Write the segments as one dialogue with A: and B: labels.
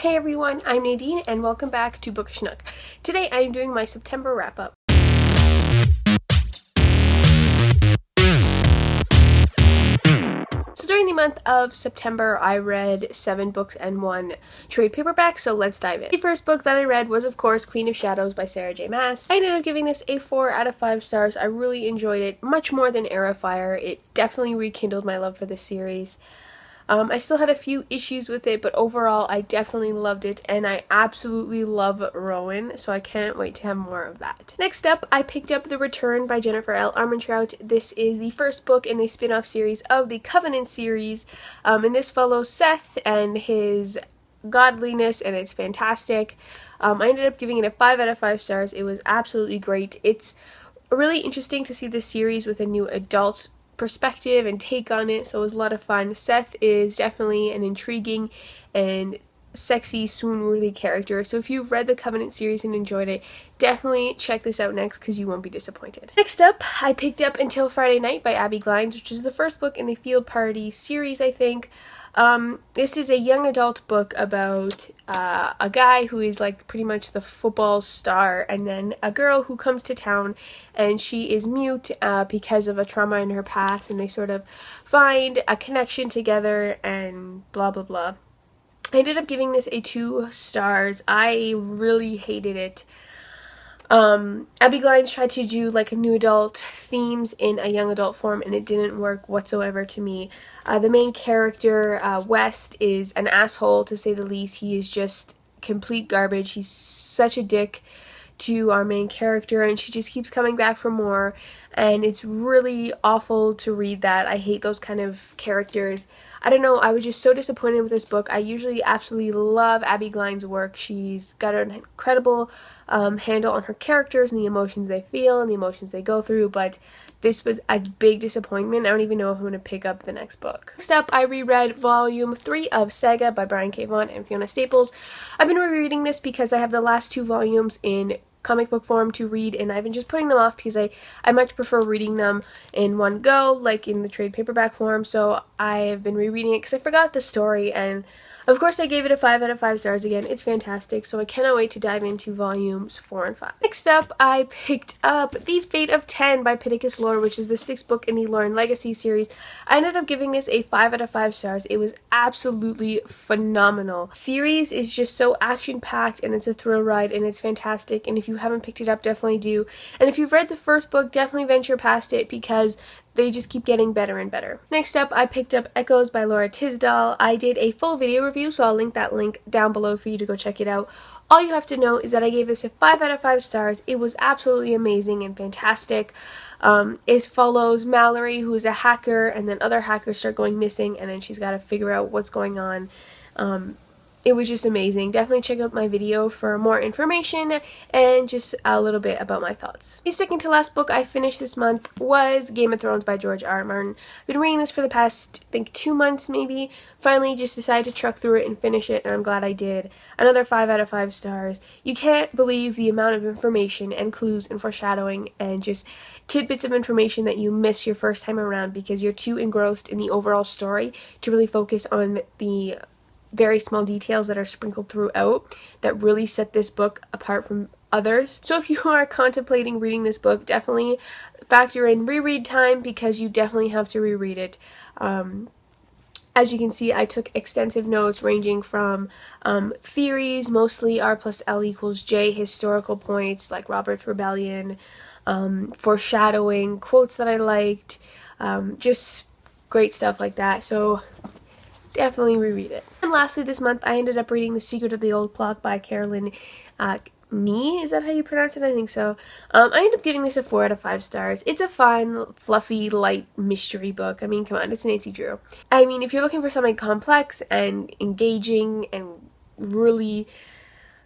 A: Hey everyone, I'm Nadine and welcome back to Bookish Nook. Today I am doing my September wrap-up. So during the month of September, I read 7 books and 1 trade paperback, so let's dive in. The first book that I read was, of course, Queen of Shadows by Sarah J. Maas. I ended up giving this a 4 out of 5 stars. I really enjoyed it, much more than Heir of Fire. It definitely rekindled my love for the series. I still had a few issues with it, but overall I definitely loved it, and I absolutely love Rowan, so I can't wait to have more of that. Next up, I picked up The Return by Jennifer L. Armentrout. This is the first book in the spin-off series of the Covenant series, and this follows Seth and his godliness, and it's fantastic. I ended up giving it a 5 out of 5 stars. It was absolutely great. It's really interesting to see this series with a new adult perspective and take on it, so it was a lot of fun. Seth is definitely an intriguing and sexy, swoon-worthy character, so if you've read the Covenant series and enjoyed it, definitely check this out next because you won't be disappointed. Next up, I picked up Until Friday Night by Abby Glines, which is the first book in the Field Party series, I think. This is a young adult book about a guy who is like pretty much the football star, and then a girl who comes to town and she is mute because of a trauma in her past, and they sort of find a connection together and blah blah blah. I ended up giving this a 2 stars. I really hated it. Abby Glines tried to do like a new adult themes in a young adult form, and it didn't work whatsoever to me. The main character, West, is an asshole to say the least. He is just complete garbage. He's such a dick to our main character, and she just keeps coming back for more, and it's really awful to read that. I hate those kind of characters. I don't know, I was just so disappointed with this book. I usually absolutely love Abby Glines' work. She's got an incredible handle on her characters and the emotions they feel and the emotions they go through, but this was a big disappointment. I don't even know if I'm going to pick up the next book. Next up, I reread Volume 3 of Sega by Brian K. Vaughan and Fiona Staples. I've been rereading this because I have the last 2 volumes in comic book form to read, and I've been just putting them off because I much prefer reading them in one go, like in the trade paperback form, so I have been rereading it because I forgot the story, and of course I gave it a 5 out of 5 stars again. It's fantastic, so I cannot wait to dive into volumes 4 and 5. Next up, I picked up The Fate of 10 by Pittacus Lore, which is the 6th book in the Lore and Legacy series. I ended up giving this a 5 out of 5 stars. It was absolutely phenomenal. The series is just so action-packed, and it's a thrill ride, and it's fantastic, and if you haven't picked it up, definitely do. And if you've read the first book, definitely venture past it because they just keep getting better and better. Next up, I picked up Echoes by Laura Tisdall. I did a full video review, so I'll link that link down below for you to go check it out. All you have to know is that I gave this a 5 out of 5 stars. It was absolutely amazing and fantastic. It follows Mallory, who is a hacker, and then other hackers start going missing, and then she's got to figure out what's going on. It was just amazing. Definitely check out my video for more information and just a little bit about my thoughts. The second to last book I finished this month was Game of Thrones by George R. R. Martin. I've been reading this for the past, I think, 2 months maybe. Finally just decided to truck through it and finish it, and I'm glad I did. Another 5 out of 5 stars. You can't believe the amount of information and clues and foreshadowing and just tidbits of information that you miss your first time around because you're too engrossed in the overall story to really focus on the very small details that are sprinkled throughout that really set this book apart from others. So if you are contemplating reading this book, definitely factor in reread time because you definitely have to reread it. As you can see, I took extensive notes ranging from theories, mostly R plus L equals J, historical points like Robert's Rebellion, foreshadowing, quotes that I liked, just great stuff like that. So definitely reread it. And lastly, this month I ended up reading The Secret of the Old Clock by Carolyn Nee. Is that how you pronounce it? I think so. I ended up giving this a 4 out of 5 stars. It's a fun, fluffy, light mystery book. I mean, come on, it's Nancy Drew. I mean, if you're looking for something complex and engaging and really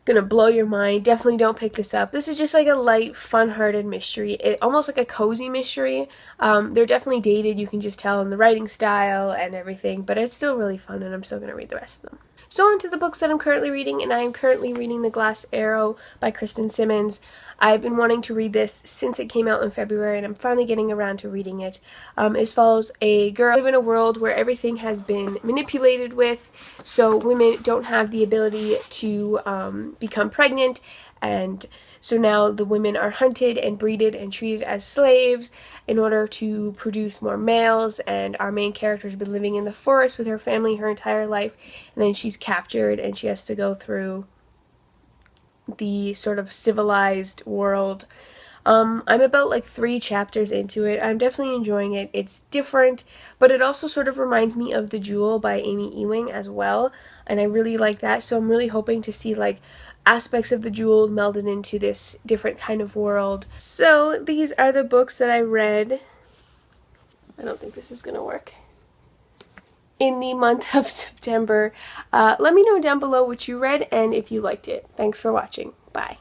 A: gonna blow your mind, definitely don't pick this up. This is just like a light, fun-hearted mystery. Almost like a cozy mystery. They're definitely dated, you can just tell in the writing style and everything, but it's still really fun, and I'm still gonna read the rest of them. So on to the books that I'm currently reading, and I am currently reading The Glass Arrow by Kristen Simmons. I've been wanting to read this since it came out in February, and I'm finally getting around to reading it. It follows a girl live in a world where everything has been manipulated with, so women don't have the ability to become pregnant, and so now the women are hunted and breeded and treated as slaves in order to produce more males, and our main character has been living in the forest with her family her entire life, and then she's captured and she has to go through the sort of civilized world. I'm about like 3 chapters into it. I'm definitely enjoying it. It's different, but it also sort of reminds me of The Jewel by Amy Ewing as well, and I really like that, so I'm really hoping to see like aspects of The Jewel melded into this different kind of world. So these are the books that I read. I don't think this is gonna work. In the month of September. Let me know down below what you read and if you liked it. Thanks for watching. Bye.